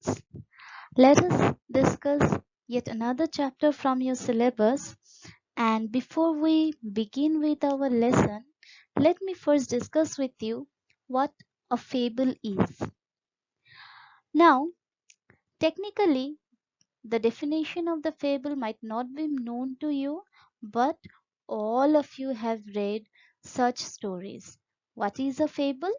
students, let us discuss yet another chapter from your syllabus. And before we begin with our lesson, let me first discuss with you what a fable is. Now, technically, the definition of the fable might not be known to you, but all of you have read such stories. What is a fable?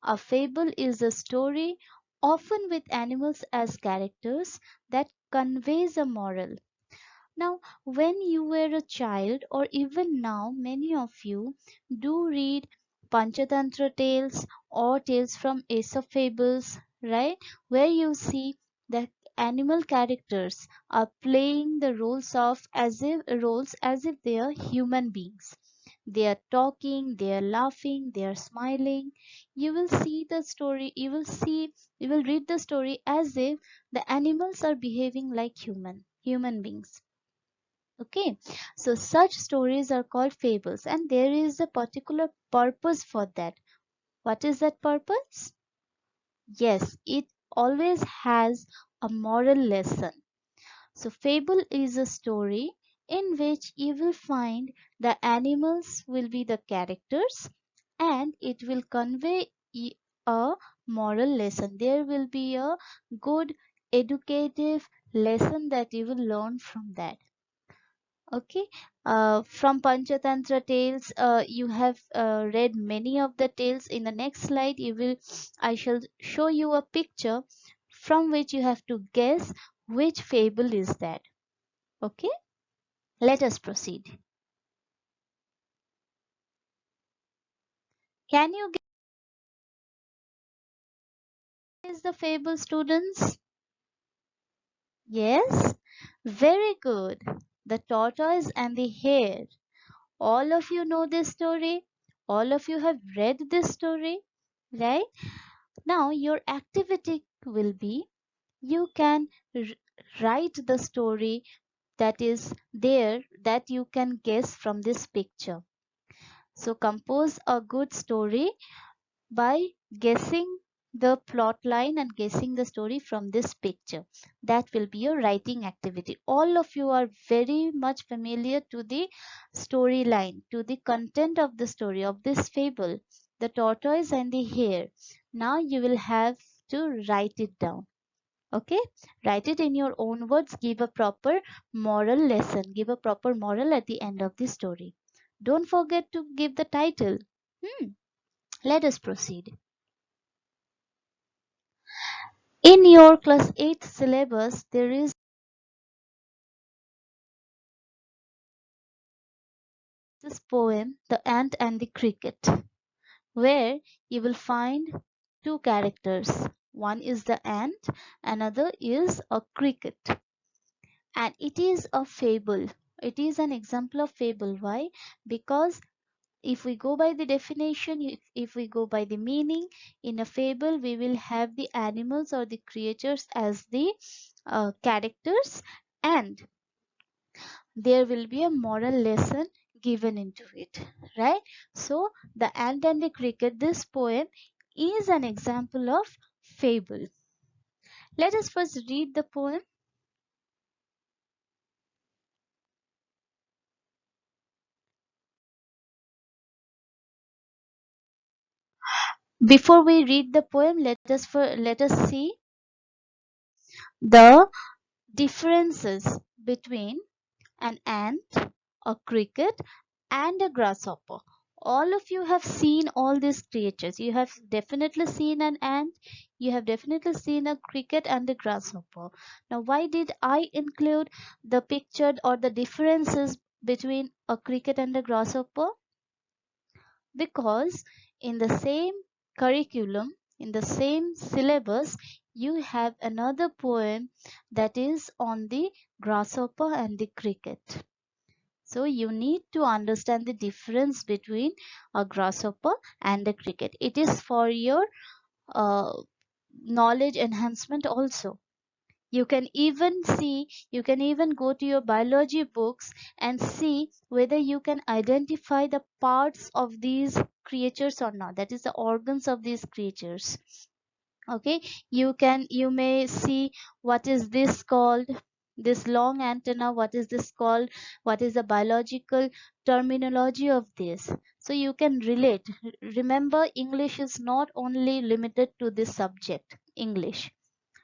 A fable is a story, often with animals as characters, that conveys a moral. Now, when you were a child, or even now, many of you do read Panchatantra tales or tales from Aesop fables, right? Where you see the animal characters are playing the roles as if they are human beings. They are talking, they are laughing, they are smiling. You will see the story, you will read the story as if the animals are behaving like human beings. Okay, so such stories are called fables, and there is a particular purpose for that. What is that purpose? Yes, it always has a moral lesson. So, fable is a story in which you will find the animals will be the characters and it will convey a moral lesson. There will be a good educative lesson that you will learn from that. Okay, from Panchatantra tales, you have read many of the tales. In the next slide, I shall show you a picture from which you have to guess which fable is that. Okay, let us proceed. Can you guess the fable, students? Yes, very good. The tortoise and the hare. All of you know this story. All of you have read this story, right? Now, your activity will be you can write the story that is there that you can guess from this picture. So, compose a good story by guessing the plot line and guessing the story from this picture. That will be your writing activity. All of you are very much familiar to the storyline, to the content of the story of this fable, the tortoise and the hare. Now you will have to write it down. Okay, write it in your own words. Give a proper moral lesson, give a proper moral at the end of the story. Don't forget to give the title. Let us proceed. In your class 8 syllabus, there is this poem, The Ant and the Cricket, where you will find two characters. One is the ant, another is a cricket. And it is a fable. It is an example of fable. Why? Because if we go by the definition, if we go by the meaning, in a fable, we will have the animals or the creatures as the characters, and there will be a moral lesson given into it, right? So the ant and the cricket, this poem is an example of fable. Let us first read the poem. Before we read the poem, let us see the differences between an ant, a cricket, and a grasshopper. All of you have seen all these creatures. You have definitely seen an ant, you have definitely seen a cricket and a grasshopper. Now, why did I include the pictured or the differences between a cricket and a grasshopper? Because in the same curriculum, in the same syllabus, you have another poem that is on the grasshopper and the cricket. So you need to understand the difference between a grasshopper and a cricket. It is for your uh, knowledge enhancement also. You can even go to your biology books and see whether you can identify the parts of these creatures or not. That is the organs of these creatures. Okay, you may see what is this called, this long antenna, what is this called, what is the biological terminology of this, so you can relate. Remember, English is not only limited to this subject English,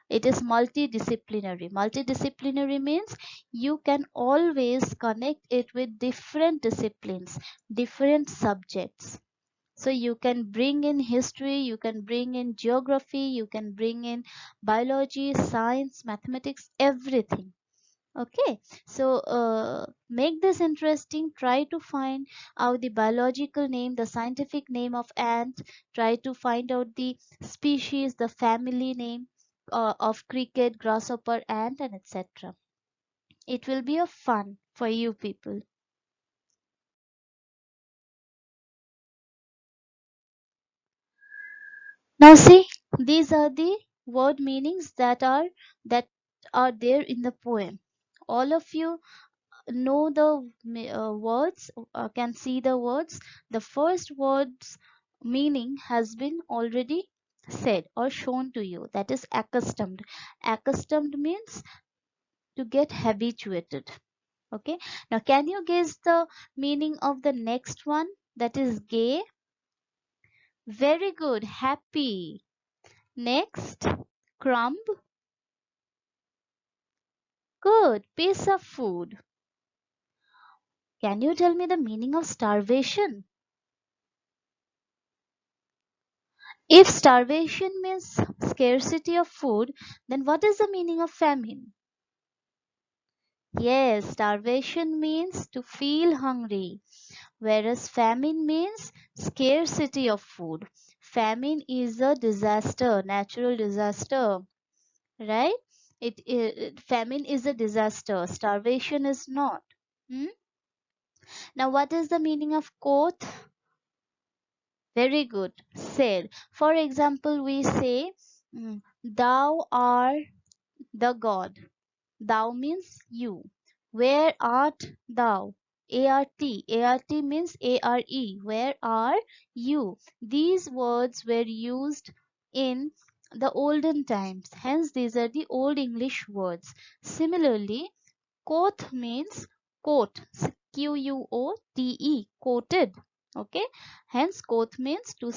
it is multidisciplinary. Multidisciplinary means you can always connect it with different disciplines, different subjects. So you can bring in history, you can bring in geography, you can bring in biology, science, mathematics, everything. Okay, so make this interesting. Try to find out the biological name, the scientific name of ant. Try to find out the species, the family name of cricket, grasshopper, ant, and etc. It will be a fun for you people. Now see, these are the word meanings that are there in the poem. All of you know the words, can see the words. The first word's meaning has been already said or shown to you. That is accustomed. Accustomed means to get habituated. Okay. Now can you guess the meaning of the next one? That is gay. Very good. Happy. Next, crumb. Good. Piece of food. Can you tell me the meaning of starvation? If starvation means scarcity of food, then what is the meaning of famine? Yes, starvation means to feel hungry, whereas famine means scarcity of food. Famine is a disaster, natural disaster, right? Famine is a disaster. Starvation is not. Hmm? Now, what is the meaning of quote? Very good. Said. For example, we say, thou art the God. Thou means you. Where art thou? A-R-T. A-R-T means A-R-E. Where are you? These words were used in the olden times. Hence, these are the Old English words. Similarly, quoth means quote. Quote. Quoted. Okay. Hence, quoth means to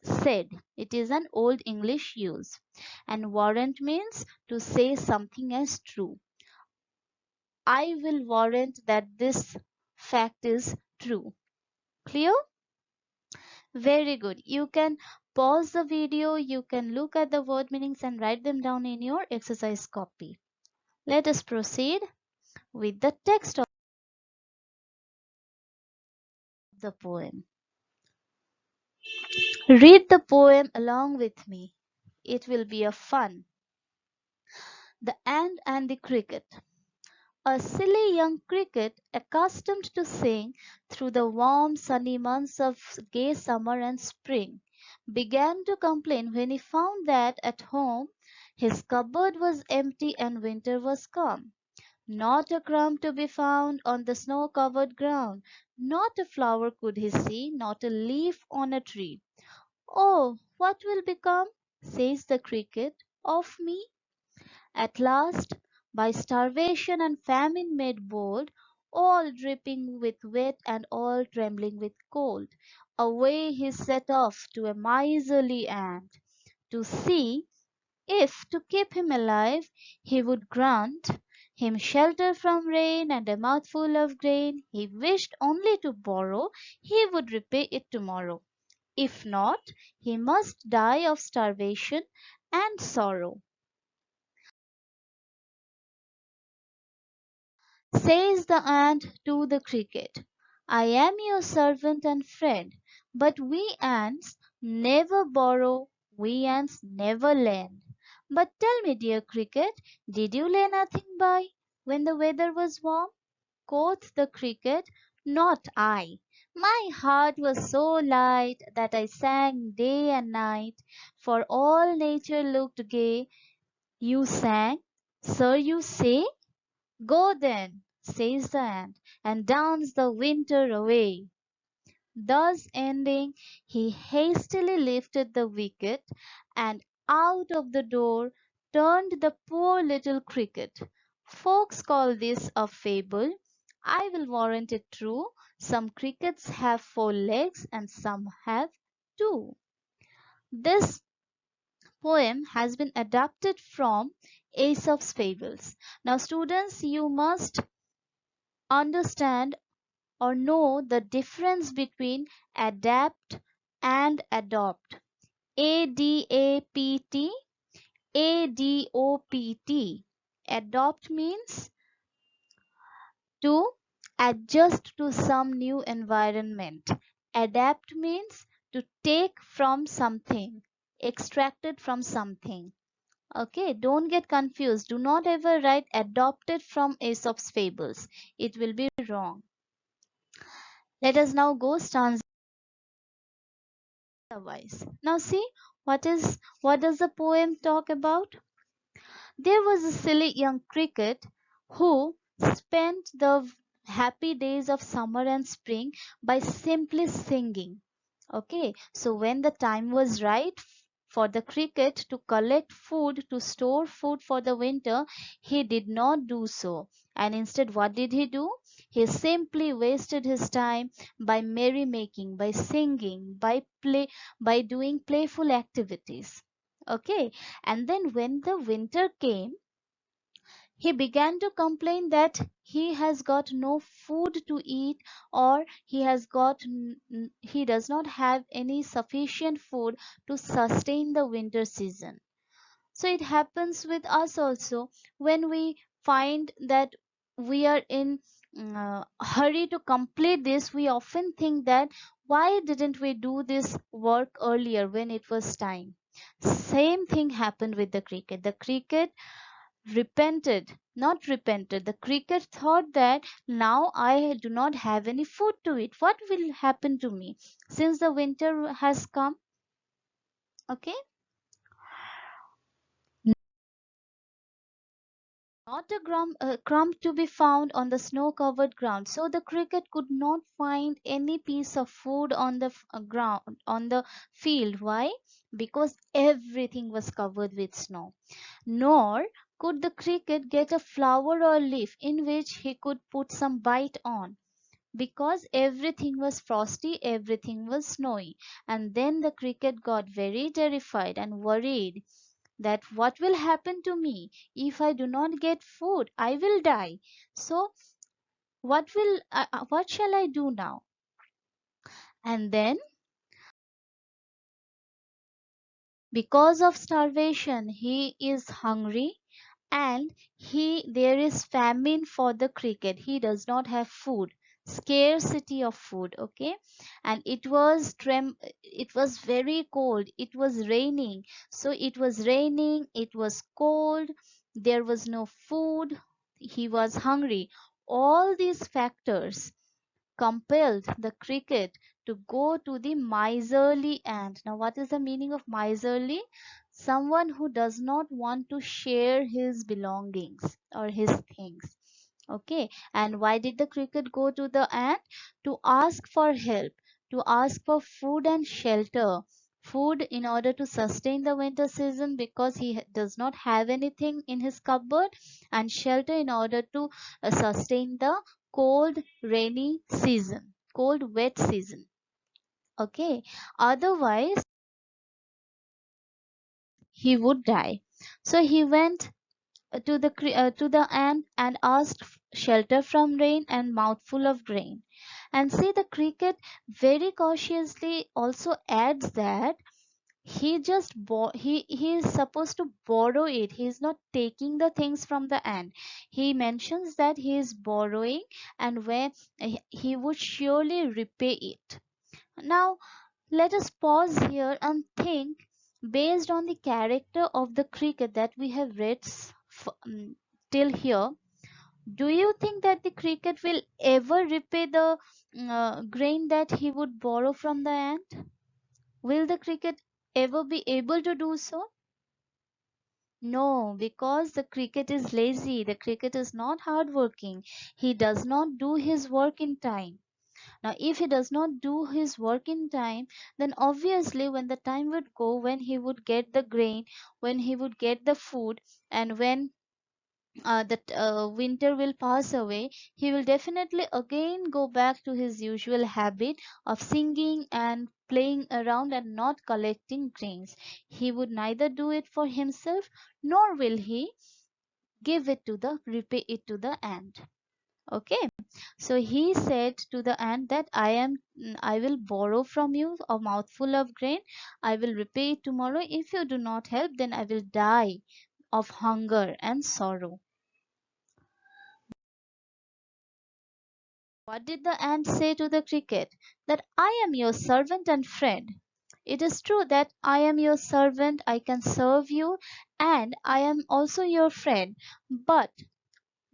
said. It is an Old English use. And warrant means to say something as true. I will warrant that this fact is true. Clear? Very good. You can pause the video, you can look at the word meanings and write them down in your exercise copy. Let us proceed with the text of the poem. Read the poem along with me. It will be a fun. The Ant and the Cricket. A silly young cricket, accustomed to sing through the warm sunny months of gay summer and spring, began to complain when he found that at home his cupboard was empty and winter was come. Not a crumb to be found on the snow-covered ground, not a flower could he see, not a leaf on a tree. "Oh, what will become," says the cricket, "of me?" At last, by starvation and famine made bold, all dripping with wet and all trembling with cold, away he set off to a miserly ant, to see if, to keep him alive, he would grant him shelter from rain and a mouthful of grain. He wished only to borrow, he would repay it tomorrow. If not, he must die of starvation and sorrow. Says the ant to the cricket, "I am your servant and friend, but we ants never borrow, we ants never lend. But tell me, dear cricket, did you lay nothing by when the weather was warm?" Quoth the cricket, "Not I. My heart was so light that I sang day and night, for all nature looked gay." "You sang, sir, you say? Go then," says the ant, "and dance the winter away." Thus ending, he hastily lifted the wicket and out of the door turned the poor little cricket. Folks call this a fable. I will warrant it true. Some crickets have four legs and some have two. This poem has been adapted from Aesop's fables. Now, students, you must understand or know the difference between adapt and adopt. ADAPT, ADOPT. Adopt means to adjust to some new environment. Adapt means to take from something, extracted from something. Okay, don't get confused. Do not ever write adopted from Aesop's fables. It will be wrong. Let us now go stanza wise. Now see what does the poem talk about? There was a silly young cricket who spent the happy days of summer and spring by simply singing. Okay, so when the time was right for the cricket to collect food to store food for the winter, he did not do so. And instead, what did he do? He simply wasted his time by merrymaking, by singing, by doing playful activities. Okay, and then when the winter came, he began to complain that he has got no food to eat, or he does not have any sufficient food to sustain the winter season. So it happens with us also when we find that we are in hurry to complete this. We often think that why didn't we do this work earlier when it was time. Same thing happened with the cricket. The cricket repented. The cricket thought that now I do not have any food to eat. What will happen to me since the winter has come? Okay. Not a crumb to be found on the snow-covered ground. So the cricket could not find any piece of food on the ground, on the field. Why? Because everything was covered with snow. Nor could the cricket get a flower or leaf in which he could put some bite on, because everything was frosty, everything was snowy. And then the cricket got very terrified and worried that what will happen to me if I do not get food? I will die. So what shall I do now? And then, because of starvation, he is hungry, and there is famine for the cricket. He does not have food, scarcity of food. Okay, and it was very cold, it was raining. So it was raining, it was cold, there was no food, he was hungry. All these factors compelled the cricket to go to the miserly ant. Now, what is the meaning of miserly? Someone who does not want to share his belongings or his things. Okay, and why did the cricket go to the ant? To ask for help, to ask for food and shelter. Food in order to sustain the winter season because he does not have anything in his cupboard, and shelter in order to sustain the cold, rainy season, cold, wet season. Okay, otherwise he would die. So he went to the ant and asked shelter from rain and mouthful of grain. And see, the cricket very cautiously also adds that he is supposed to borrow it. He is not taking the things from the ant. He mentions that he is borrowing, and where he would surely repay it. Now let us pause here and think, based on the character of the cricket that we have read till here. Do you think that the cricket will ever repay the grain that he would borrow from the ant? Will the cricket ever be able to do so? No, because the cricket is lazy. The cricket is not hardworking. He does not do his work in time. Now, if he does not do his work in time, then obviously when the time would go, when he would get the grain, when he would get the food, and when the winter will pass away, he will definitely again go back to his usual habit of singing and playing around and not collecting grains. He would neither do it for himself, nor will he give it to the repay it to the ant. Okay, so he said to the ant that I will borrow from you a mouthful of grain. I will repay it tomorrow. If you do not help, then I will die of hunger and sorrow. What did the ant say to the cricket? That I am your servant and friend. It is true that I am your servant, I can serve you, and I am also your friend. But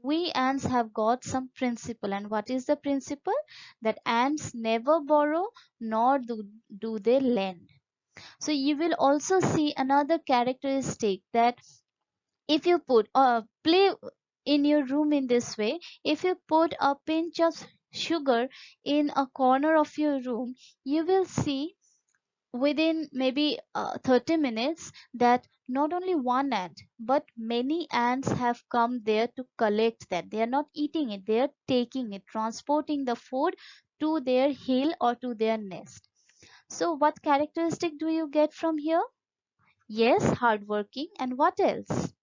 we ants have got some principle. And what is the principle? That ants never borrow, nor do they lend. So you will also see another characteristic, that if you put play in your room in this way, if you put a pinch of sugar in a corner of your room, you will see within maybe 30 minutes that not only one ant but many ants have come there to collect that. They are not eating it, they are taking it, transporting the food to their hill or to their nest. So what characteristic do you get from here? Yes, hardworking. And what else?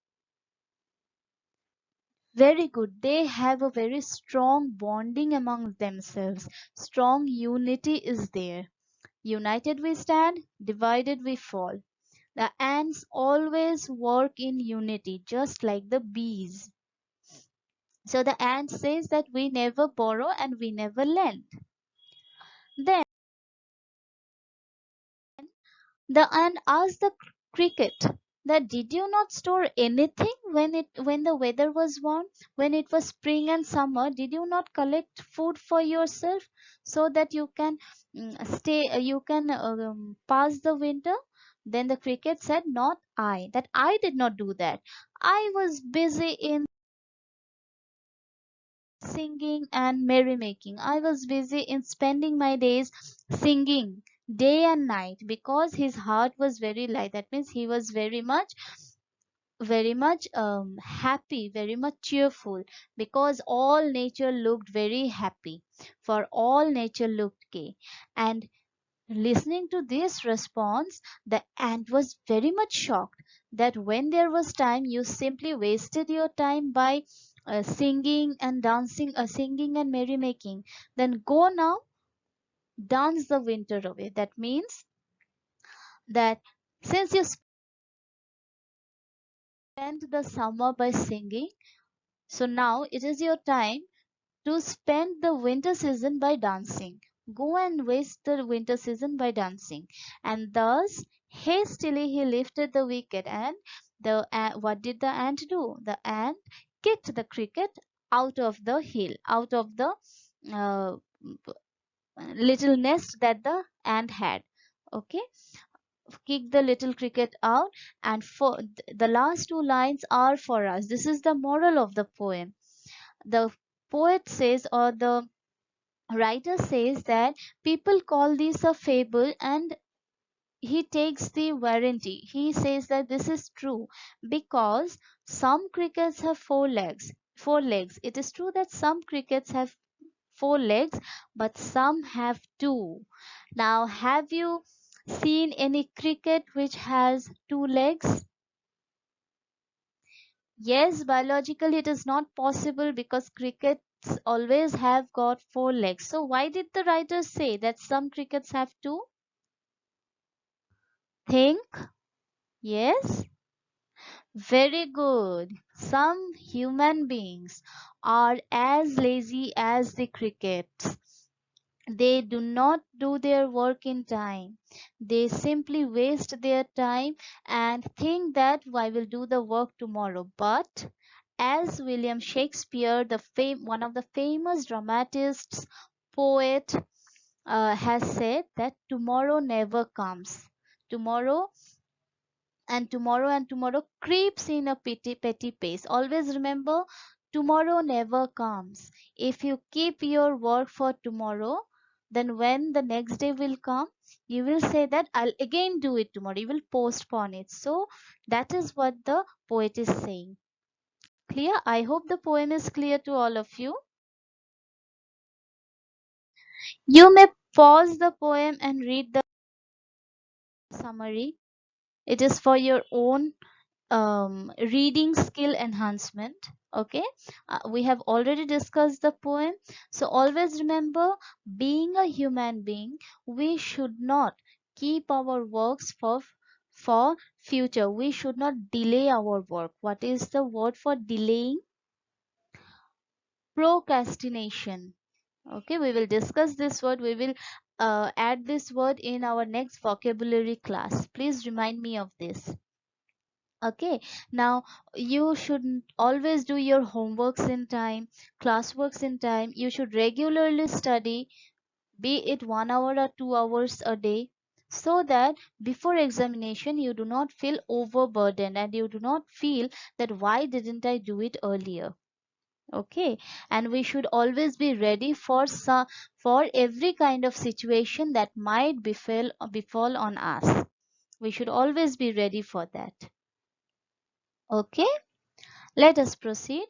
Very good. They have a very strong bonding among themselves. Strong unity is there. United we stand, divided we fall. The ants always work in unity, just like the bees. So the ant says that we never borrow and we never lend. Then the ant asked the cricket that did you not store anything when the weather was warm, when it was spring and summer? Did you not collect food for yourself so that you can you can pass the winter? Then the cricket said, not I, that I did not do that. I was busy in singing and merrymaking. I was busy in spending my days singing day and night, because his heart was very light. That means he was very much happy, very much cheerful, because all nature looked very happy, for all nature looked gay. And listening to this response, the ant was very much shocked that when there was time, you simply wasted your time by singing and dancing, singing and merrymaking. Then go now, dance the winter away. That means that since you spent the summer by singing, so now it is your time to spend the winter season by dancing. Go and waste the winter season by dancing. And thus, hastily he lifted the wicket, and what did the ant do? The ant kicked the cricket out of the hill, out of the uh, little nest that the ant had. Okay, kick the little cricket out. And for the last two lines are for us. This is the moral of the poem. The poet says, or the writer says, that people call this a fable, and he takes the warranty. He says that this is true because some crickets have four legs. Four legs. It is true that some crickets have four legs, but some have two. Now, have you seen any cricket which has two legs? Yes, biologically it is not possible because crickets always have got four legs. So why did the writer say that some crickets have two? Think. Yes. Very good. Some human beings are as lazy as the crickets. They do not do their work in time. They simply waste their time and think that I will do the work tomorrow. But as William Shakespeare, one of the famous dramatists, poet, has said, that tomorrow never comes. Tomorrow and tomorrow creeps in a petty pace. Always remember, tomorrow never comes. If you keep your work for tomorrow, then when the next day will come, you will say that I'll again do it tomorrow. You will postpone it. So that is what the poet is saying. Clear? I hope the poem is clear to all of you. You may pause the poem and read the summary. It is for your own reading skill enhancement. Okay, we have already discussed the poem. So always remember, being a human being, we should not keep our works for future. We should not delay our work. What is the word for delaying? Procrastination. Okay, we will discuss this word. We will add this word in our next vocabulary class. Please remind me of this. Okay, now you should always do your homeworks in time, classworks in time. You should regularly study, be it 1 hour or 2 hours a day, so that before examination you do not feel overburdened and you do not feel that why didn't I do it earlier. Okay, and we should always be ready for every kind of situation that might befall on us. We should always be ready for that. Okay, let us proceed.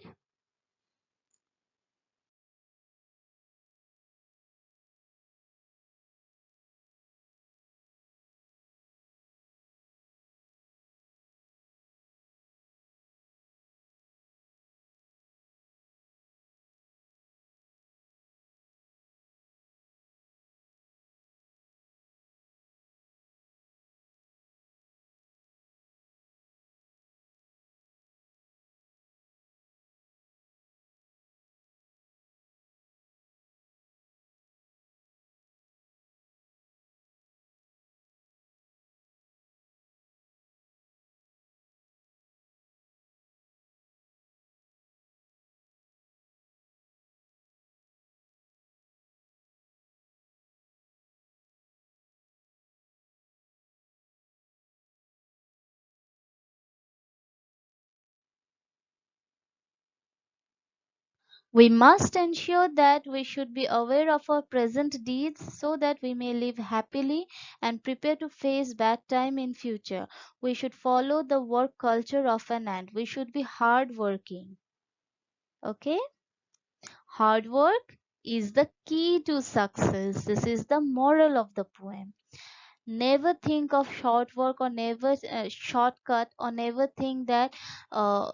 We must ensure that we should be aware of our present deeds so that we may live happily and prepare to face bad time in future. We should follow the work culture of an ant. We should be hard working. Okay? Hard work is the key to success. This is the moral of the poem. Never think of short work or never shortcut or never think that uh,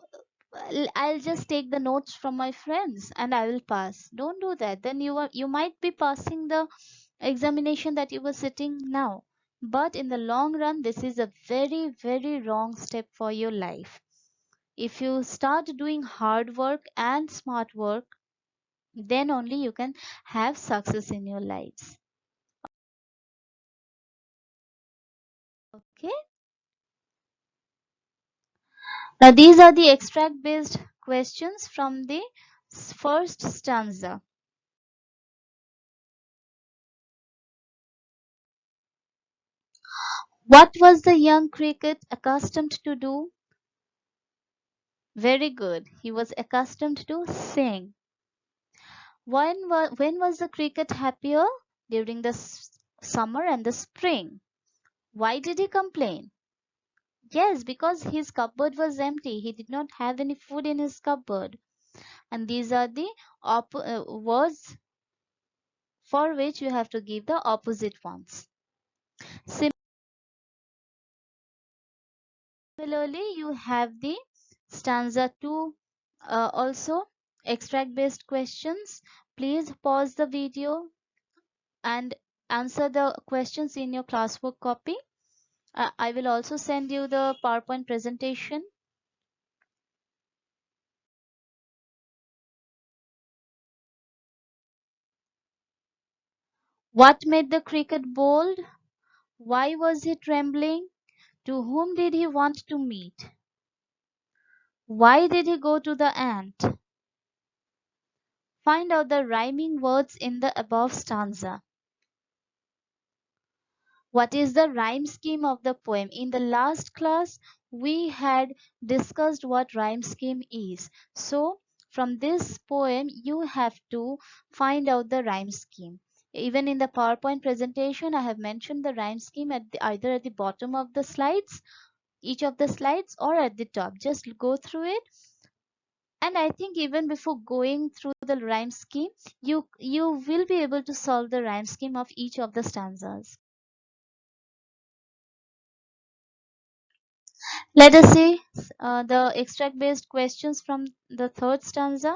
I'll just take the notes from my friends and I will pass. Don't do that. Then you might be passing the examination that you were sitting now. But in the long run, this is a very, very wrong step for your life. If you start doing hard work and smart work, then only you can have success in your lives. Okay. Now these are the extract based questions from the first stanza. What was the young cricket accustomed to do? Very good. He was accustomed to sing. When was the cricket happier? During the summer and the spring. Why did he complain? Yes, because his cupboard was empty. He did not have any food in his cupboard. And these are the words for which you have to give the opposite ones. Similarly, you have the stanza 2 also extract based questions. Please pause the video and answer the questions in your classwork copy. I will also send you the PowerPoint presentation. What made the cricket bold? Why was he trembling? To whom did he want to meet? Why did he go to the ant? Find out the rhyming words in the above stanza. What is the rhyme scheme of the poem? In the last class, we had discussed what rhyme scheme is. So, from this poem, you have to find out the rhyme scheme. Even in the PowerPoint presentation, I have mentioned the rhyme scheme at either at the bottom of the slides, each of the slides, or at the top. Just go through it. And I think even before going through the rhyme scheme, you will be able to solve the rhyme scheme of each of the stanzas. Let us see the extract based questions from the third stanza.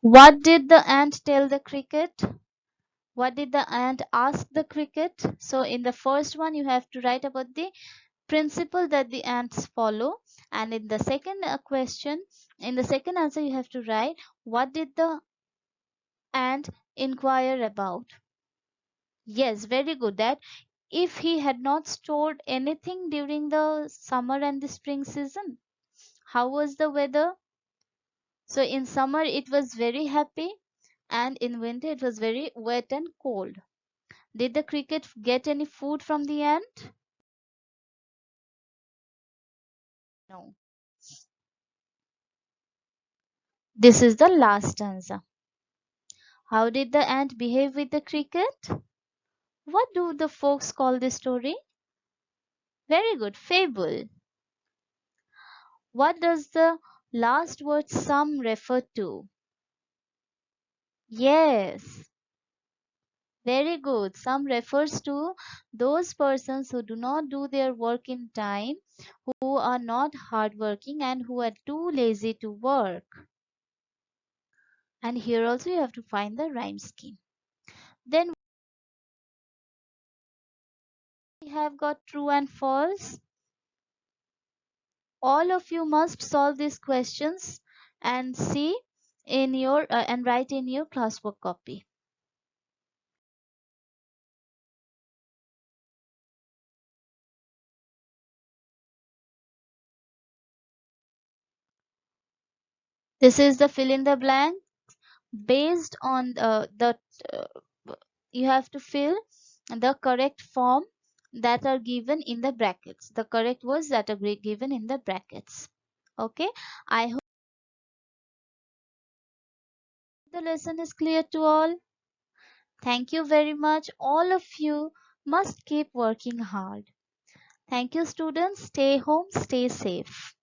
What did the ant tell the cricket? What did the ant ask the cricket? So in the first one, you have to write about the principle that the ants follow. And in the second question, in the second answer, you have to write what did the ant inquire about? Yes, very good. That if he had not stored anything during the summer and the spring season, how was the weather? So in summer it was very happy, and in winter it was very wet and cold. Did the cricket get any food from the ant? No. This is the last stanza. How did the ant behave with the cricket? What do the folks call this story? Very good, fable. What does the last word some refer to? Yes, very good. Some refers to those persons who do not do their work in time, who are not hardworking, and who are too lazy to work. And here also you have to find the rhyme scheme. Then we have got true and false. All of you must solve these questions and see in your and write in your classwork copy. This is the fill in the blank based on the you have to fill the correct form that are given in the brackets, the correct words that are given in the brackets. Okay, I hope the lesson is clear to all. Thank you very much. All of you must keep working hard. Thank you, students. Stay home, stay safe.